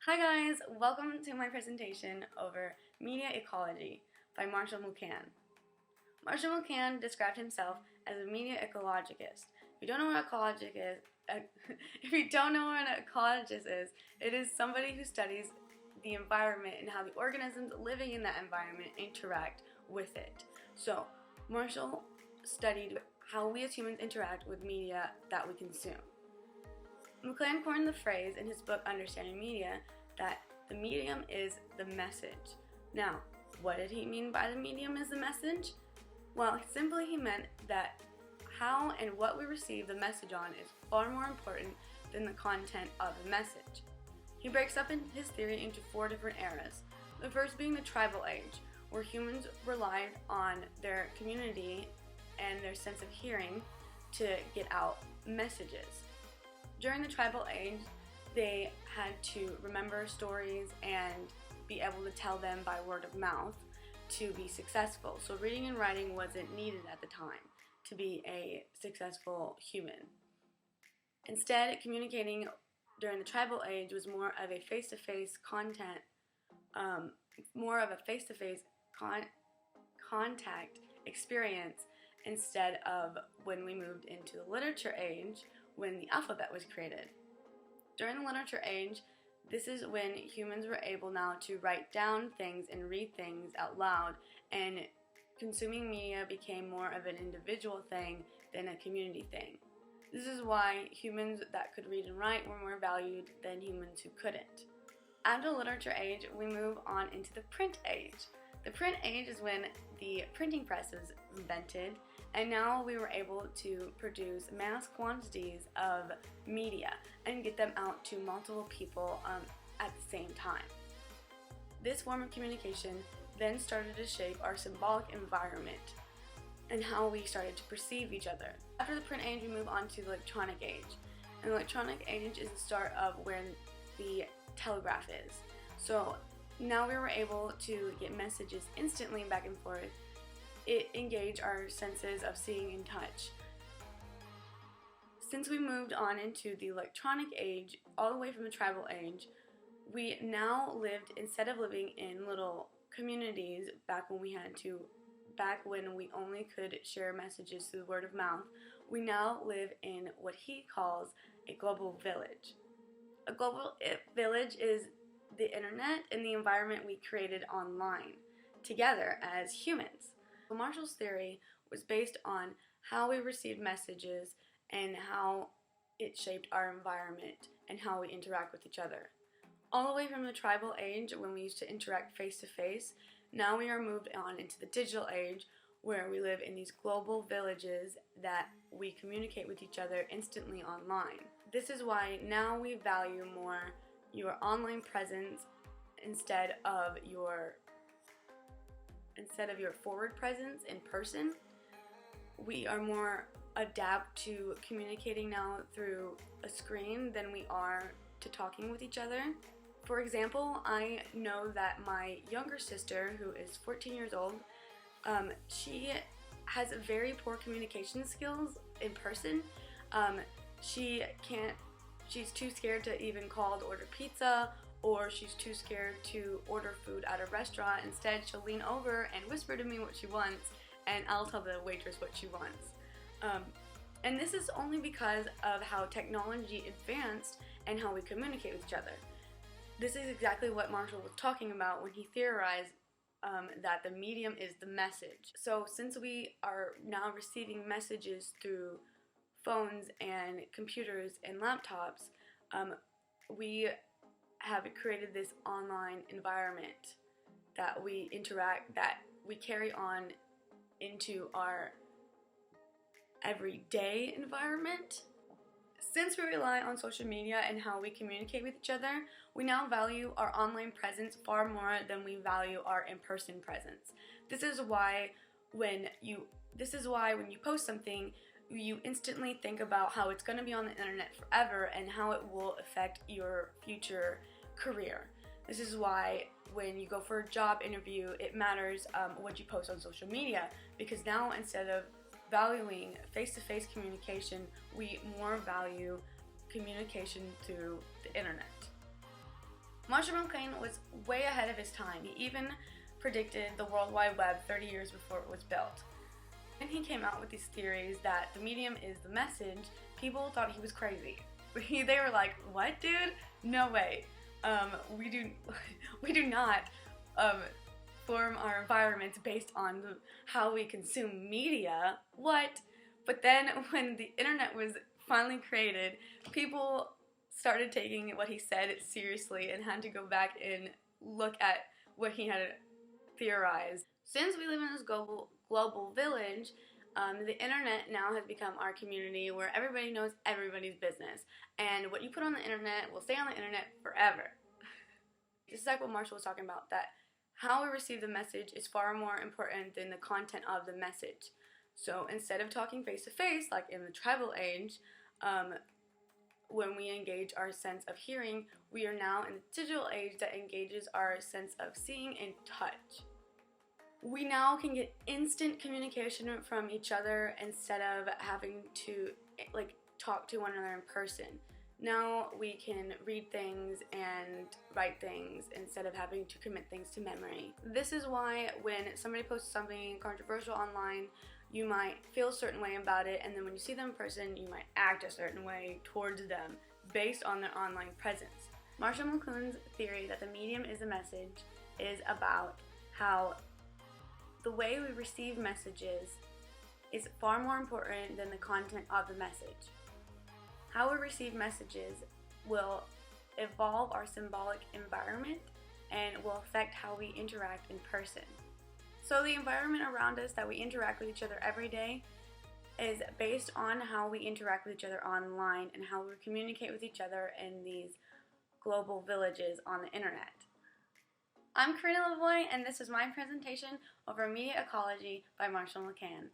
Hi guys, welcome to my presentation over Media Ecology by Marshall McLuhan. Marshall McLuhan described himself as a media ecologist. If you don't know what an ecologist is, it is somebody who studies the environment and how the organisms living in that environment interact with it. So, Marshall studied how we as humans interact with media that we consume. McLuhan coined the phrase in his book Understanding Media that the medium is the message. Now, what did he mean by the medium is the message? Well, simply he meant that how and what we receive the message on is far more important than the content of the message. He breaks up his theory into 4 different eras. The first being the tribal age, where humans relied on their community and their sense of hearing to get out messages. During the tribal age, they had to remember stories and be able to tell them by word of mouth to be successful. So reading and writing wasn't needed at the time to be a successful human. Instead, communicating during the tribal age was more of a face-to-face contact experience instead of when we moved into the literature age, when the alphabet was created. During the literature age, this is when humans were able now to write down things and read things out loud, and consuming media became more of an individual thing than a community thing. This is why humans that could read and write were more valued than humans who couldn't. After the literature age, we move on into the print age. The print age is when the printing press was invented, and now we were able to produce mass quantities of media and get them out to multiple people at the same time. This form of communication then started to shape our symbolic environment and how we started to perceive each other. After the print age, we move on to the electronic age. And the electronic age is the start of when the telegraph is. So now we were able to get messages instantly back and forth. It engaged our senses of seeing and touch. Since we moved on into the electronic age, all the way from the tribal age, we now lived, instead of living in little communities back when we only could share messages through word of mouth, we now live in what he calls a global village. A global village is the internet and the environment we created online together as humans. Marshall's theory was based on how we received messages and how it shaped our environment and how we interact with each other. All the way from the tribal age, when we used to interact face to face, now we are moved on into the digital age, where we live in these global villages that we communicate with each other instantly online. This is why now we value more your online presence instead of your forward presence in person. We are more adapt to communicating now through a screen than we are to talking with each other. For example, I know that my younger sister, who is 14 years old, she has very poor communication skills in person. She's too scared to even call to order pizza, or she's too scared to order food at a restaurant. Instead, she'll lean over and whisper to me what she wants, and I'll tell the waitress what she wants. And this is only because of how technology advanced and how we communicate with each other. This is exactly what Marshall was talking about when he theorized that the medium is the message. So since we are now receiving messages through phones and computers and laptops, we have created this online environment that we interact, that we carry on into our everyday environment. Since we rely on social media and how we communicate with each other, we now value our online presence far more than we value our in-person presence. This is why when you post something, you instantly think about how it's going to be on the internet forever and how it will affect your future career. This is why when you go for a job interview, it matters what you post on social media, because now instead of valuing face-to-face communication, we more value communication through the internet. Marshall McLuhan was way ahead of his time. He even predicted the World Wide Web 30 years before it was built. When he came out with these theories that the medium is the message, people thought he was crazy. They were like, "What, dude? No way. We do not form our environments based on how we consume media. What?" But then when the internet was finally created, people started taking what he said seriously and had to go back and look at what he had theorized. Since we live in this global village, the internet now has become our community where everybody knows everybody's business, and what you put on the internet will stay on the internet forever. This is like what Marshall was talking about, that how we receive the message is far more important than the content of the message. So instead of talking face to face like in the tribal age, when we engage our sense of hearing, we are now in the digital age that engages our sense of seeing and touch. We now can get instant communication from each other instead of having to talk to one another in person. Now we can read things and write things instead of having to commit things to memory. This is why when somebody posts something controversial online, you might feel a certain way about it, and then when you see them in person, you might act a certain way towards them based on their online presence. Marshall McLuhan's theory that the medium is a message is about how the way we receive messages is far more important than the content of the message. How we receive messages will evolve our symbolic environment and will affect how we interact in person. So the environment around us that we interact with each other every day is based on how we interact with each other online and how we communicate with each other in these global villages on the internet. I'm Karina Lavoie, and this is my presentation over Media Ecology by Marshall McLuhan.